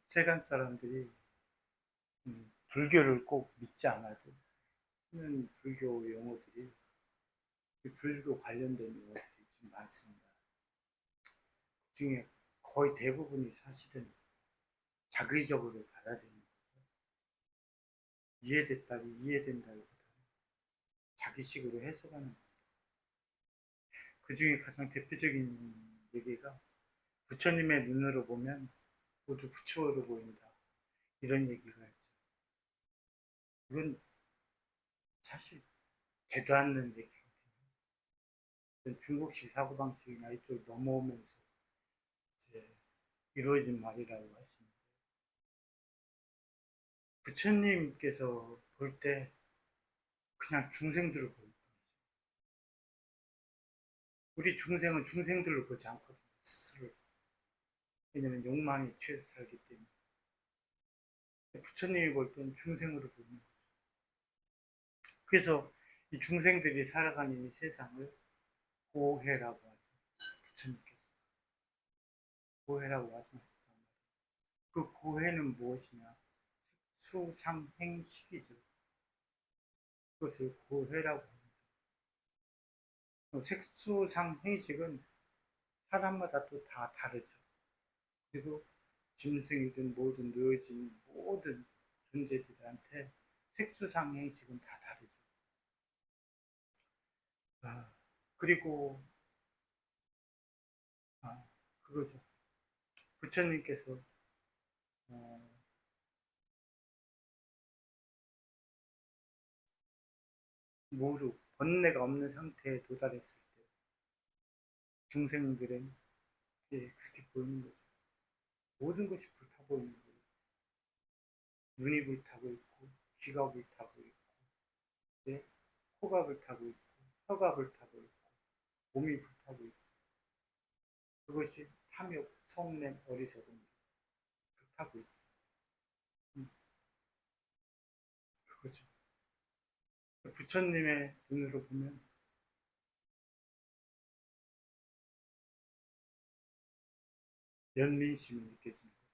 세간 사람들이 불교를 꼭 믿지 않아도 쓰는 불교 용어들이 불교 관련된 용어들이 좀 많습니다. 그 중에 거의 대부분이 사실은 자의적으로 받아들이는 거죠. 이해된다기보다는 자기식으로 해석하는 겁니다. 그 중에 가장 대표적인 얘기가 부처님의 눈으로 보면 모두 부처로 보인다. 이런 얘기가 있죠. 이건 사실 되도 않는 얘기거든요. 중국식 사고방식이나 이쪽 넘어오면서 이제 이루어진 말이라고 했습니다. 부처님께서 볼 때 그냥 중생들을 보는 거죠. 우리 중생은 중생들을 보지 않거든요. 스스로. 왜냐면 욕망에 취해서 살기 때문에. 부처님이 볼 때는 중생으로 보는 거죠. 그래서 이 중생들이 살아가는 이 세상을 고해라고 하죠. 부처님께서. 고해라고 말씀하셨단 말이에요. 그 고해는 무엇이냐? 수상행식이죠. 그것을 고해라고 합니다. 색수상행식은 사람마다 또 다 다르죠. 그리고 짐승이든 뭐든 느어진 모든 존재들한테 색수상행식은 다 다르죠. 그리고 그거죠. 부처님께서 무루, 번뇌가 없는 상태에 도달했을 때 중생들은 그렇게 보이는 거죠. 모든 것이 불타고 있는 거예요. 눈이 불타고 있고, 귀가 불타고 있고, 네? 코가 불타고 있고, 혀가 불타고 있고, 몸이 불타고 있고, 그것이 탐욕, 성냄, 어리석음 불타고 있죠. 그거죠. 부처님의 눈으로 보면 연민심이 느껴지는 거죠.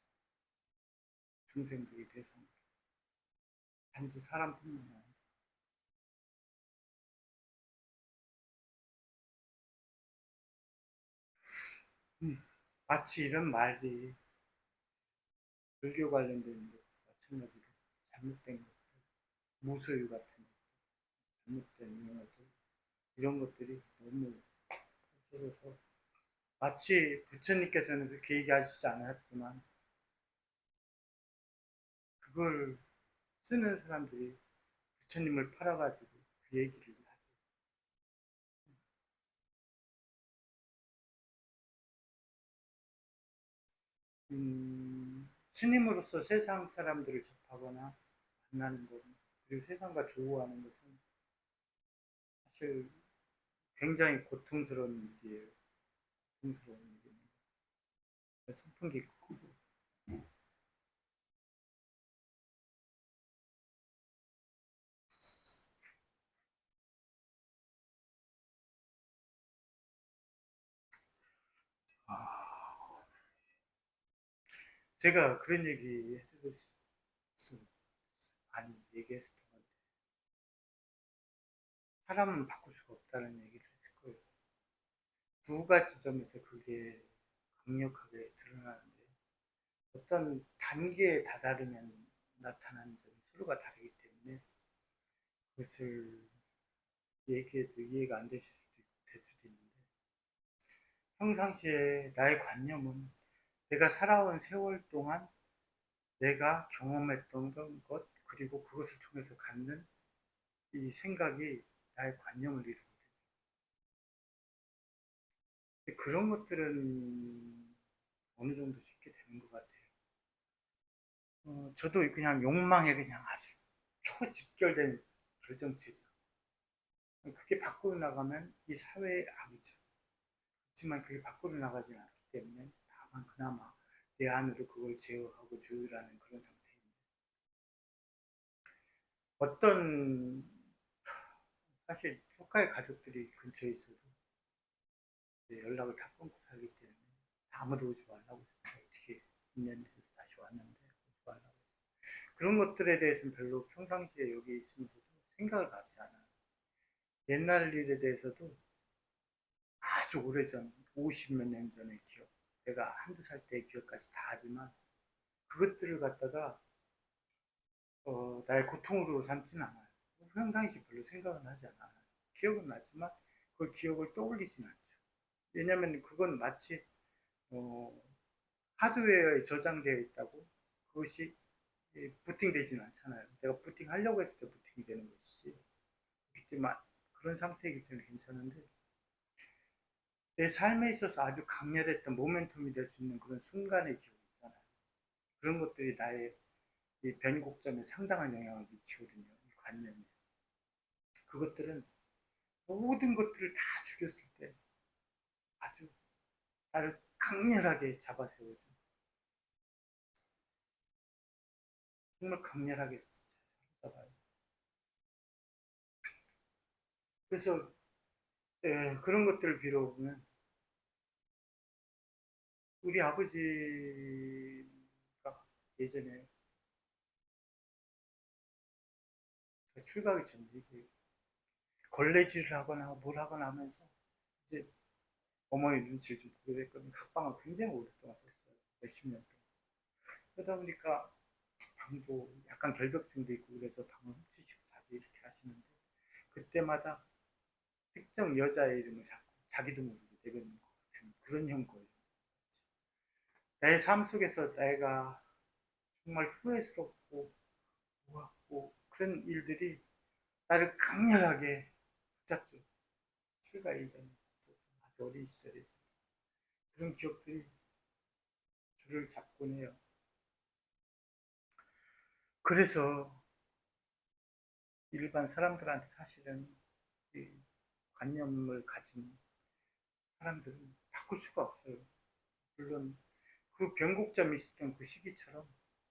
중생들이 대상으로. 단지 사람뿐만 아니라. 마치 이런 말이 불교 관련된 것과 마찬가지로 잘못된 것들, 무술 같은 것들, 잘못된 용어들, 이런 것들이 너무 없어져서 마치 부처님께서는 그렇게 얘기하시지 않았지만 그걸 쓰는 사람들이 부처님을 팔아가지고 그 얘기를 하죠. 스님으로서 세상 사람들을 접하거나 만나는 것, 그리고 세상과 조우하는 것은 사실 굉장히 고통스러운 일이에요. 고통스러운 일입니다. 선풍기 끄고. 제가 그런 얘기 해드릴 수 많이 얘기했을 것 같아요. 사람은 바꿀 수가 없다는 얘기를 했을 거예요. 두 가지 점에서 그게 강력하게 드러나는데 어떤 단계에 다다르면 나타나는 점이 서로가 다르기 때문에 그것을 얘기해도 이해가 안 되실 수도 있고 될 수도 있는데 평상시에 나의 관념은 내가 살아온 세월 동안 내가 경험했던 것 그리고 그것을 통해서 갖는 이 생각이 나의 관념을 이루거든요. 그런 것들은 어느 정도 쉽게 되는 것 같아요. 저도 그냥 욕망에 그냥 아주 초집결된 결정체죠. 그게 밖으로 나가면 이 사회의 악이죠. 그렇지만 그게 밖으로 나가지 않기 때문에 다만 그나마 내 안으로 그걸 제어하고 조율하는 그런 상태입니다. 어떤 사실 조카의 가족들이 근처에 있어도 연락을 다 끊고 살기 때문에 아무도 오지 말라고 했어요. 어떻게 2년 돼서 다시 왔는데 오지 말라고 했어요. 그런 것들에 대해서는 별로 평상시에 여기 있으면서도 생각을 갖지 않아요. 옛날 일에 대해서도 아주 오래전 50몇 년 전의 기억, 내가 한두 살 때의 기억까지 다 하지만 그것들을 갖다가 나의 고통으로 삼지는 않아요. 평상시 별로 생각은 하지 않아요. 기억은 나지만 그 기억을 떠올리진 않죠. 왜냐하면 그건 마치 어, 하드웨어에 저장되어 있다고 그것이 부팅되지는 않잖아요. 내가 부팅하려고 했을 때 부팅이 되는 것이지. 그렇기 때문에 그런 상태이기 때문에 괜찮은데 내 삶에 있어서 아주 강렬했던 모멘텀이 될 수 있는 그런 순간의 기억 있잖아요. 그런 것들이 나의 이 변곡점에 상당한 영향을 미치거든요. 이 관념이. 그것들은 모든 것들을 다 죽였을 때 아주 나를 강렬하게 잡아세워줘. 정말 강렬하게 잡아요. 그래서 그런 것들을 빌어보면 우리 아버지가 예전에 출가하기 전에 걸레질을 하거나 뭘 하거나 하면서 이제 어머니 눈치를 좀 보게 됐거든요. 각방을 굉장히 오랫동안 썼어요. 몇십 년 동안. 그러다 보니까 방도 약간 결벽증도 있고 그래서 방을 훔치시고 자주 이렇게 하시는데 그때마다 특정 여자의 이름을 자꾸 자기도 모르게 내뱉는 것 같은 그런 형거예요. 내 삶 속에서 내가 정말 후회스럽고 고맙고 그런 일들이 나를 강렬하게 붙잡죠. 출가 이전에 아주 어린 시절에 있었던 그런 기억들이 저를 잡곤 해요. 그래서 일반 사람들한테 사실은 이 관념을 가진 사람들은 바꿀 수가 없어요. 물론 그 변곡점이 있었던 그 시기처럼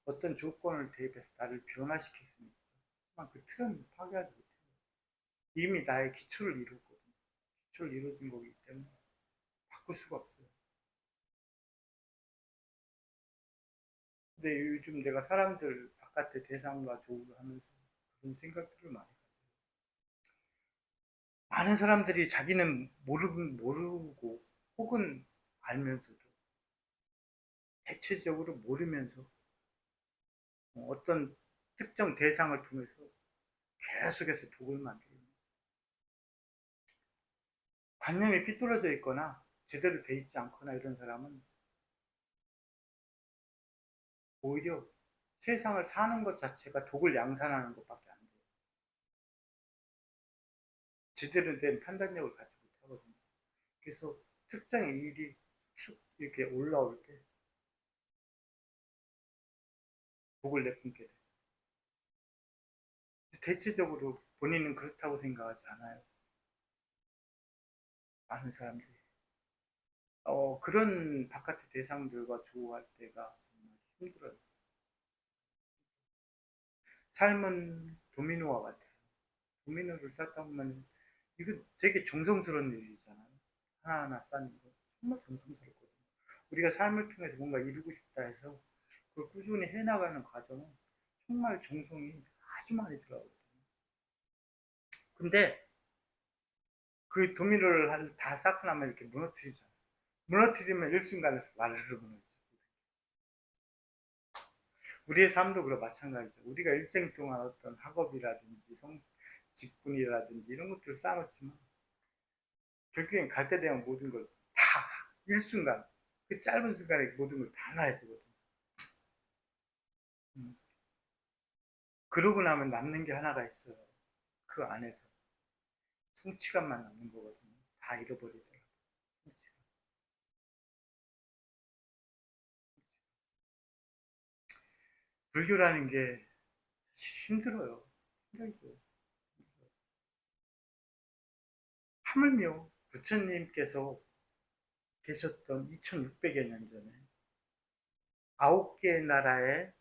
어떤 조건을 대입해서 나를 변화시킬 수는 있죠. 하지만 그 틀은 파괴하지 못해요. 이미 나의 기초를 이뤘거든요. 기초를 이루어진 거기 때문에 바꿀 수가 없어요. 근데 요즘 내가 사람들 바깥의 대상과 조우를 하면서 그런 생각들을 많이 가져요. 많은 사람들이 자기는 모르고 혹은 알면서도 대체적으로 모르면서 어떤 특정 대상을 통해서 계속해서 독을 만들고 있어요. 관념이 삐뚤어져 있거나 제대로 돼 있지 않거나 이런 사람은 오히려 세상을 사는 것 자체가 독을 양산하는 것밖에 안 돼요. 제대로 된 판단력을 갖지 못하거든요. 그래서 특정 일이 쭉 이렇게 올라올 때 독을 내뿜게 되죠. 대체적으로 본인은 그렇다고 생각하지 않아요. 많은 사람들이. 그런 바깥의 대상들과 조우할 때가 정말 힘들어요. 삶은 도미노와 같아요. 도미노를 쌓다 보면 이거 되게 정성스러운 일이잖아요. 하나하나 쌓는 거 정말 정성스럽거든요. 우리가 삶을 통해서 뭔가 이루고 싶다 해서 그걸 꾸준히 해나가는 과정은 정말 정성이 아주 많이 들어가거든요. 근데 그 도미노를 다 쌓고 나면 이렇게 무너뜨리잖아요. 무너뜨리면 일순간에 와르르 무너지죠. 우리의 삶도 그렇고 마찬가지죠. 우리가 일생 동안 어떤 학업이라든지 직분이라든지 이런 것들을 쌓았지만 결국엔 갈 때 되면 모든 걸 다 일순간 그 짧은 순간에 모든 걸 다 놔야 되거든요. 그러고 나면 남는 게 하나가 있어요. 그 안에서 성취감만 남는 거거든요. 다 잃어버리더라고요. 성취감. 불교라는 게 힘들어요. 힘들죠. 하물며 부처님께서 계셨던 2600여 년 전에 9개의 나라의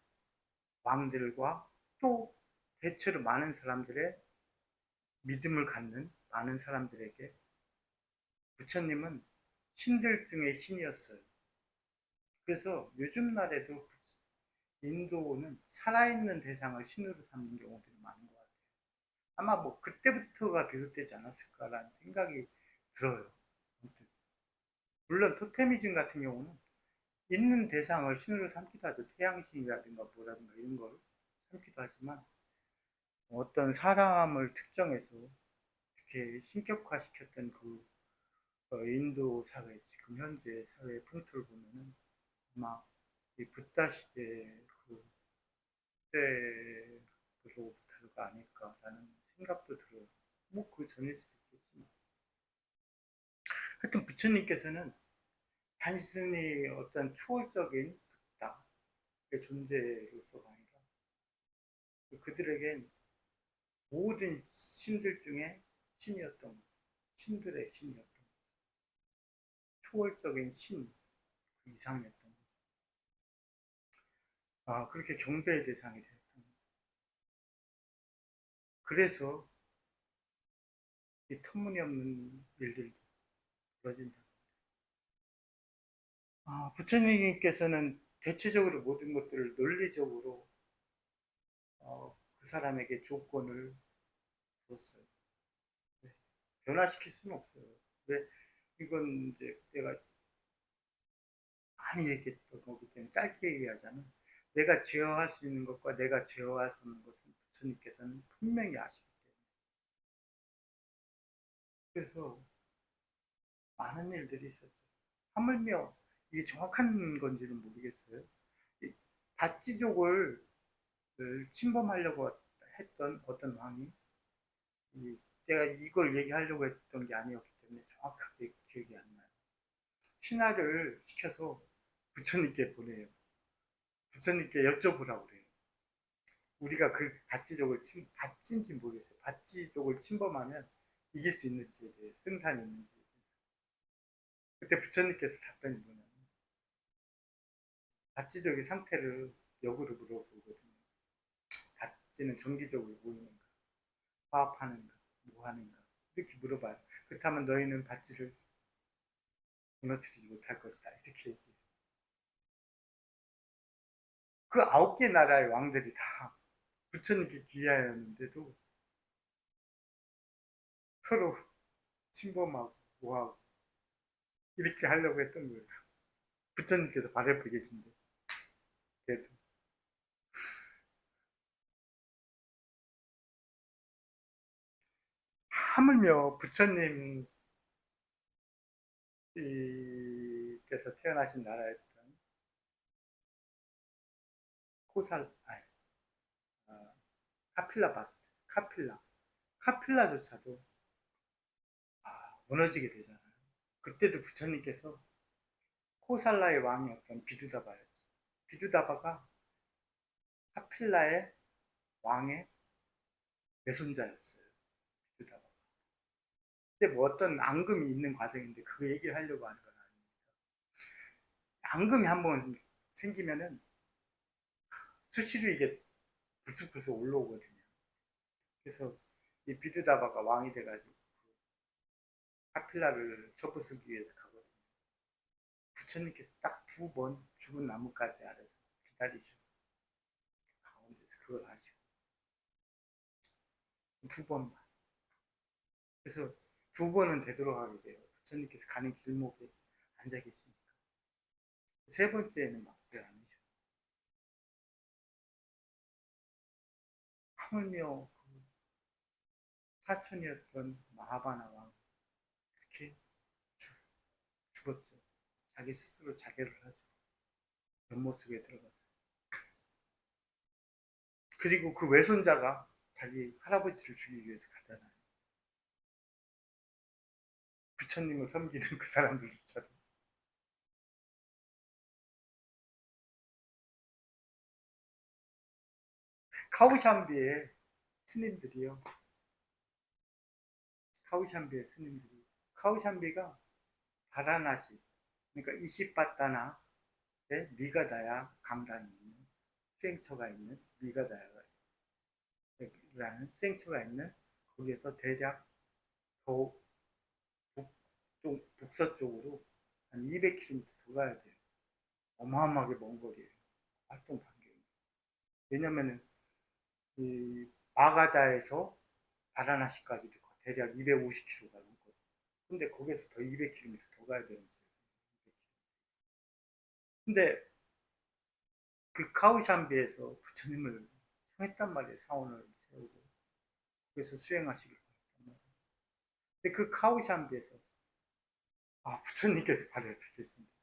왕들과 또 대체로 많은 사람들의 믿음을 갖는 많은 사람들에게 부처님은 신들 중의 신이었어요. 그래서 요즘 날에도 인도는 살아있는 대상을 신으로 삼는 경우들이 많은 것 같아요. 아마 뭐 그때부터가 비롯되지 않았을까라는 생각이 들어요. 물론 토테미즘 같은 경우는 있는 대상을 신으로 삼기도 하죠. 태양신이라든가 뭐라든가 이런 걸 삼기도 하지만 어떤 사람을 특정해서 이렇게 신격화시켰던 그 인도 사회, 지금 현재 사회의 풍토를 보면은 아마 이 붓다 시대 그때로부터가 아닐까라는 생각도 들어요. 뭐 그 전일 수도 있겠지만. 하여튼 부처님께서는 단순히 어떤 초월적인 붓다의 존재로서가 아니라 그들에겐 모든 신들 중에 신이었던 거죠. 신들의 신이었던 거죠. 초월적인 신 그 이상이었던 거죠. 그렇게 경배의 대상이 되었던 거죠. 그래서 이 터무니없는 일들이 벌어진다. 부처님께서는 대체적으로 모든 것들을 논리적으로 그 사람에게 조건을 줬어요. 네. 변화시킬 수는 없어요. 왜? 이건 이제 내가 많이 얘기했던 거기 때문에 짧게 얘기하자면 내가 제어할 수 있는 것과 내가 제어할 수 없는 것은 부처님께서는 분명히 아시기 때문에 그래서 많은 일들이 있었죠. 하물며 이게 정확한 건지는 모르겠어요. 다찌족을 침범하려고 했던 어떤 왕이 내가 이걸 얘기하려고 했던 게 아니었기 때문에 정확하게 기억이 안 나요. 신하를 시켜서 부처님께 보내요. 부처님께 여쭤보라고 그래요. 우리가 그 밭지인지 모르겠어요. 밭지족을 침범하면 이길 수 있는지에 대해 승산이 있는지. 그때 부처님께서 답변이 뭐냐면 밭지족의 상태를 역으로 물어보거든요. 밭지는 정기적으로 모이는가, 화합하는가, 뭐 하는가 이렇게 물어봐요. 그렇다면 너희는 밭지를 무너뜨리지 못할 것이다. 이렇게 얘기해요. 그 9개 나라의 왕들이 다 부처님께 귀하였는데도 서로 침범하고 뭐하고 이렇게 하려고 했던 거예요. 부처님께서 바래프 계신데 그래도 하물며 부처님께서 태어나신 나라였던 카필라 바스트, 카필라조차도 무너지게 되잖아요. 그때도 부처님께서 코살라의 왕이었던 비두다바였죠. 비두다바가 카필라의 왕의 외손자였어요. 비두다바. 근데 뭐 어떤 앙금이 있는 과정인데 그 얘기를 하려고 하는 건 아닙니다. 앙금이 한번 생기면은 수시로 이게 부스부스 올라오거든요. 그래서 이 비두다바가 왕이 돼가지고 카필라를 쳐부수기 위해서 가거든요. 부처님께서 딱 2번 죽은 나뭇가지 아래서 기다리시고 가운데서 그걸 하시고 2번만. 그래서 2번은 되돌아가게 돼요. 부처님께서 가는 길목에 앉아 계시니까. 3번째는 막지 않으셔. 하물며 그 사촌이었던 마하바나 왕 그렇게 죽었죠. 자기 스스로 자결을 하죠. 연못 속에 들어가서. 그리고 그 외손자가 자기 할아버지를 죽이기 위해서 가잖아요. 부처님을 섬기는 그 사람들조차도. 카우샴비의 스님들이요. 카우샴비의 스님들이. 카우샴비가 바라나시, 그러니까 이시빠따나 미가다야 강단이 있는 수행처가 있는 미가다야라는 수행처가 있는 거기에서 대략 더 북서쪽으로 한 200km 더 가야 돼요. 어마어마하게 먼 거리예요. 활동 반경이. 왜냐면은 이 마가다에서 바라나시까지도 대략 250km가 넘거든요. 근데 거기에서 더 200km 더 가야 되는 거예요. 근데 그 카우샴비에서 부처님을 청했단 말이에요. 사원을 세우고. 그래서 수행하시길 바랬단 말이에요. 근데 그 카우샴비에서 부처님께서 바로 옆에 계십니다.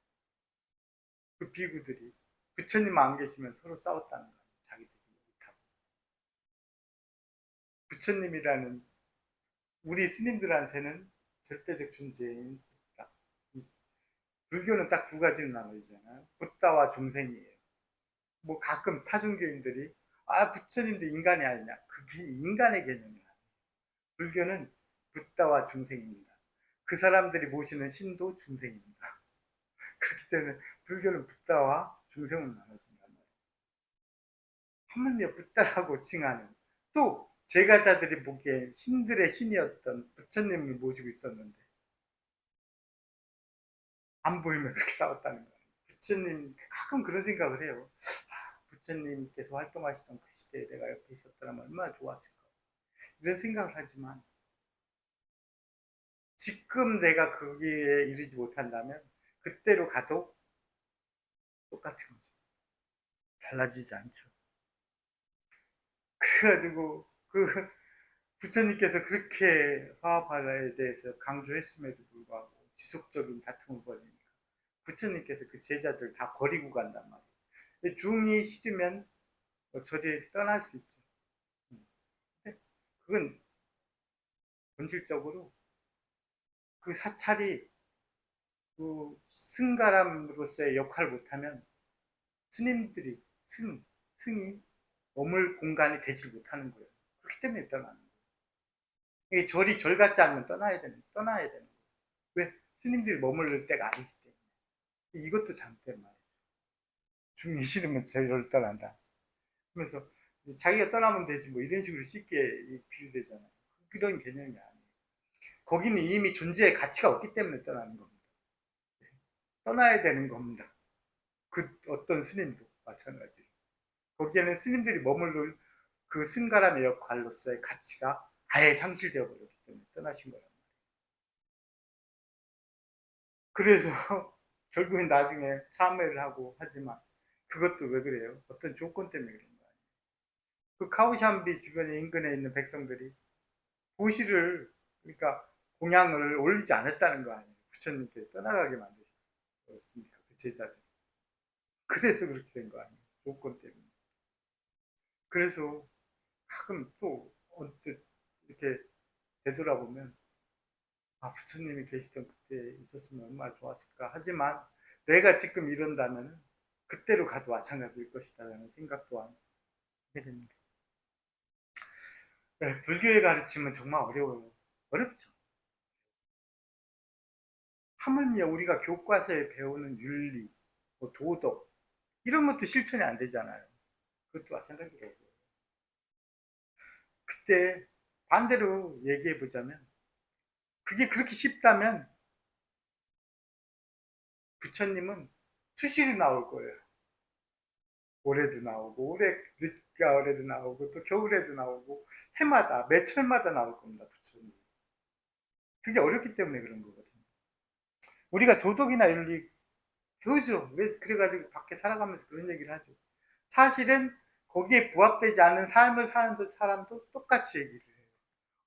그 비구들이 부처님 안 계시면 서로 싸웠다는 거예요. 자기들이 못하고. 부처님이라는 우리 스님들한테는 절대적 존재인 딱, 불교는 딱 두 가지로 나눠지잖아요. 붓다와 중생이에요. 뭐 가끔 타종교인들이 부처님도 인간이 아니냐. 그게 인간의 개념이 아니에요. 불교는 붓다와 중생입니다. 그 사람들이 모시는 신도 중생입니다. 그렇기 때문에 불교는 붓다와 중생으로 나눠진단 말이에요. 하물며 붓다라고 칭하는 또 제가자들이 보기에 신들의 신이었던 부처님을 모시고 있었는데 안 보이면 그렇게 싸웠다는 거예요. 부처님 가끔 그런 생각을 해요. 부처님께서 활동하시던 그 시대에 내가 옆에 있었더라면 얼마나 좋았을까. 이런 생각을 하지만 지금 내가 거기에 이르지 못한다면 그때로 가도 똑같은 거죠. 달라지지 않죠. 그래가지고 그 부처님께서 그렇게 화합화에 대해서 강조했음에도 불구하고 지속적인 다툼을 벌이니까 부처님께서 그 제자들 다 버리고 간단 말이에요. 중이 싫으면 저리 떠날 수 있죠. 그건 본질적으로 그 사찰이 그 승가람으로서의 역할을 못하면 스님들이 승이 머물 공간이 되질 못하는 거예요. 그렇기 때문에 떠나는 거예요. 절이 절 같지 않으면 떠나야 되는 거예요. 왜? 스님들이 머무를 때가 아니기 때문에. 이것도 잘못된 말이죠. 중이 싫으면 절을 떠난다. 그러면서 자기가 떠나면 되지 뭐 이런 식으로 쉽게 비유되잖아요. 그런 개념이 아니에요. 거기는 이미 존재의 가치가 없기 때문에 떠나는 겁니다. 떠나야 되는 겁니다. 그 어떤 스님도 마찬가지로. 거기에는 스님들이 머물러 그 승가람의 역할로서의 가치가 아예 상실되어 버렸기 때문에 떠나신 거란 말이에요. 그래서 결국엔 나중에 참회를 하고 하지만 그것도 왜 그래요? 어떤 조건 때문에 그런 거 아니에요. 그 카우샴비 주변에 인근에 있는 백성들이 보시를 그러니까 공양을 올리지 않았다는 거 아니에요. 부처님께 떠나가게 만드셨으니까 그 제자들. 그래서 그렇게 된 거 아니에요. 조건 때문에. 그래서 가끔 또 언뜻 이렇게 되돌아보면 부처님이 계시던 그때 있었으면 얼마나 좋았을까. 하지만 내가 지금 이런다면 그때로 가도 마찬가지일 것이다라는 생각 또한 하게 됩니다. 네, 불교의 가르침은 정말 어려워요. 어렵죠. 하물며 우리가 교과서에 배우는 윤리, 뭐 도덕 이런 것도 실천이 안 되잖아요. 그것도 마찬가지로 그때 반대로 얘기해 보자면 그게 그렇게 쉽다면 부처님은 수시로 나올 거예요. 올해도 나오고 올해 늦가을에도 나오고 또 겨울에도 나오고 해마다 매철마다 나올 겁니다. 부처님. 그게 어렵기 때문에 그런 거거든요. 우리가 도덕이나 윤리 배우죠. 왜 그래가지고 밖에 살아가면서 그런 얘기를 하죠. 사실은 거기에 부합되지 않는 삶을 사는 사람도 똑같이 얘기를 해요.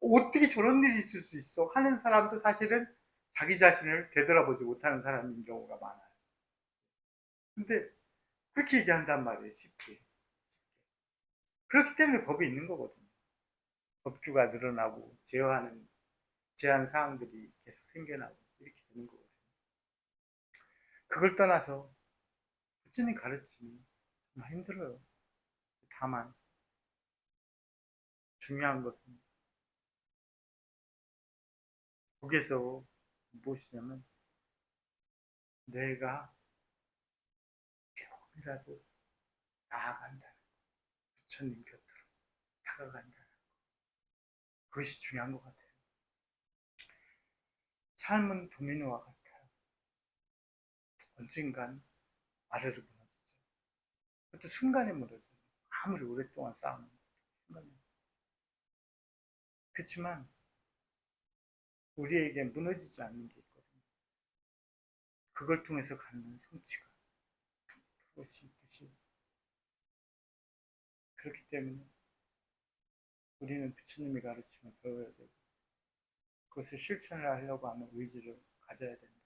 어떻게 저런 일이 있을 수 있어? 하는 사람도 사실은 자기 자신을 되돌아보지 못하는 사람인 경우가 많아요. 근데 그렇게 얘기한단 말이에요. 쉽게. 그렇기 때문에 법이 있는 거거든요. 법규가 늘어나고 제한 사항들이 계속 생겨나고 이렇게 되는 거거든요. 그걸 떠나서 부처님 가르침이 정말 힘들어요. 다만 중요한 것은 거기에서 무엇이냐면 내가 조금이라도 나아간다. 부처님 곁으로 다가간다. 그것이 중요한 것 같아요. 삶은 도미노와 같아요. 언젠간 아래로 무너지죠. 그것도 순간에 무너져요. 아무리 오랫동안 쌓으면 순간에. 그렇지만 우리에게 무너지지 않는 게 있거든요. 그걸 통해서 갖는 성취가. 그것이 뜻이. 그렇기 때문에 우리는 부처님이 가르침을 배워야 되고 그것을 실천을 하려고 하는 의지를 가져야 된다.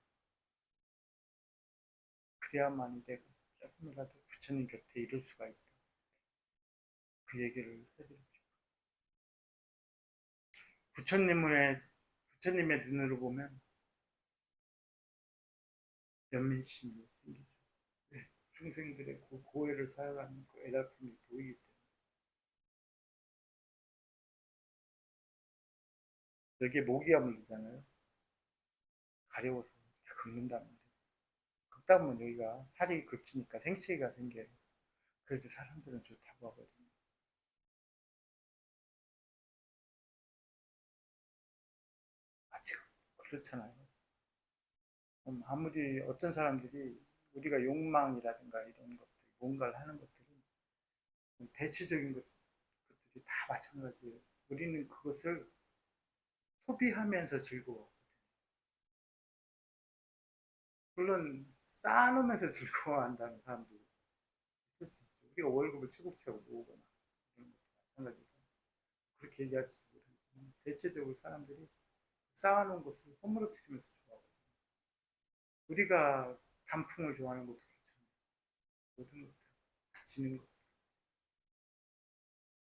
그래야만 내가 조금이라도 부처님 곁에 이룰 수가 있다. 그 얘기를 해드립니다. 부처님의 눈으로 보면 연민심이 생기죠. 네, 중생들의 그 고해를 사용하는 그 애달픔이 보이기 때문에. 여기에 모기가 물리잖아요. 가려워서 긁는단 말이에요. 긁다 보면 여기가 살이 긁히니까 생채기가 생겨요. 그래도 사람들은 좋다고 하거든요. 아직 그렇잖아요. 아무리 어떤 사람들이 우리가 욕망이라든가 이런 것들, 뭔가를 하는 것들은 대체적인 것들이 다 마찬가지예요. 우리는 그것을 소비하면서 즐거워. 물론 쌓아놓으면서 즐거워한다는 사람도 있을 수 있죠. 우리가 월급을 차곡차곡 모으거나 이런 것도 마찬가지고 그렇게 얘기할지 모르겠지만 대체적으로 사람들이 쌓아놓은 것을 허물어뜨리면서 좋아하거든요. 우리가 단풍을 좋아하는 것도 그렇잖아요. 모든 것들 지는 것.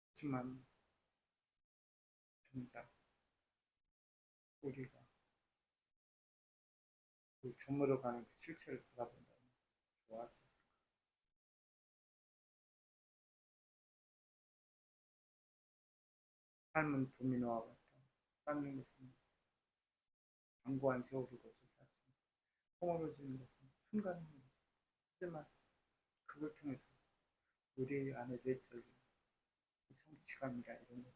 그렇지만 정작 우리가 그 저물어가는 그 실체를 바라본다면 좋아할 수 있을까? 삶은 도미노와 같다. 쌓는 것은 견고한 세월을 거쳐 쌓지만 허물어지는 것은 순간입니다. 하지만 그걸 통해서 우리 안에 내적인 성취감이나 이런 것들은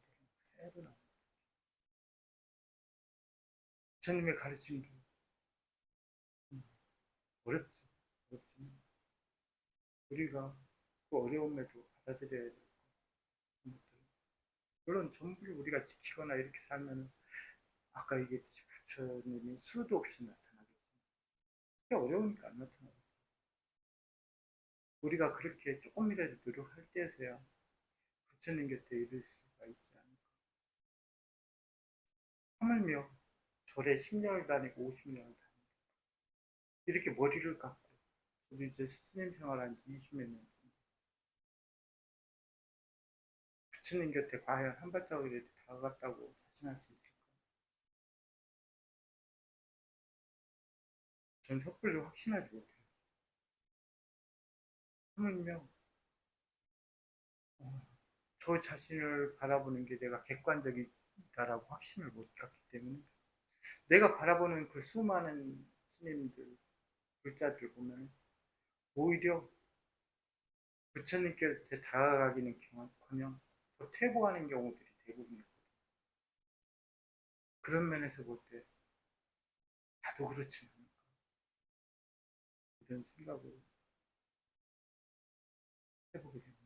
그대로 나옵니다. 부처님의 가르침도 어렵죠. 어렵지만 우리가 그 어려움에도 받아들여야 될 것들. 물론 전부 우리가 지키거나 이렇게 살면 아까 얘기했듯이 부처님이 수도 없이 나타나겠지만 그게 어려우니까 안 나타나겠죠. 우리가 그렇게 조금이라도 노력할 때에서야 부처님 곁에 이를 수가 있지 않을까. 하물며 절에 10년을 다니고 50년을 다니고 이렇게 머리를 깎고 저도 이제 스님 생활한 지 20몇 년 부처님 곁에 과연 한 발자국이라도 다가갔다고 자신할 수 있을까? 전 섣불리 확신하지 못해요. 하물며 저 자신을 바라보는 게 내가 객관적이다라고 확신을 못 갖기 때문에 내가 바라보는 그 수많은 스님들, 글자들 보면 오히려 부처님께 다가가기는 커녕 더 퇴보하는 경우들이 대부분이거든요. 그런 면에서 볼 때 나도 그렇지 않을까 이런 생각을 해보게 됩니다.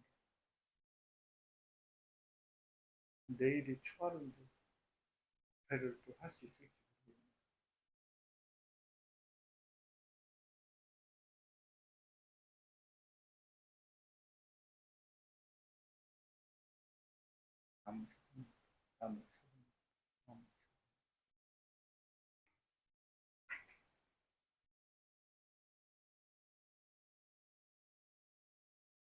내일이 초하루인데 배를 또 할 수 있을지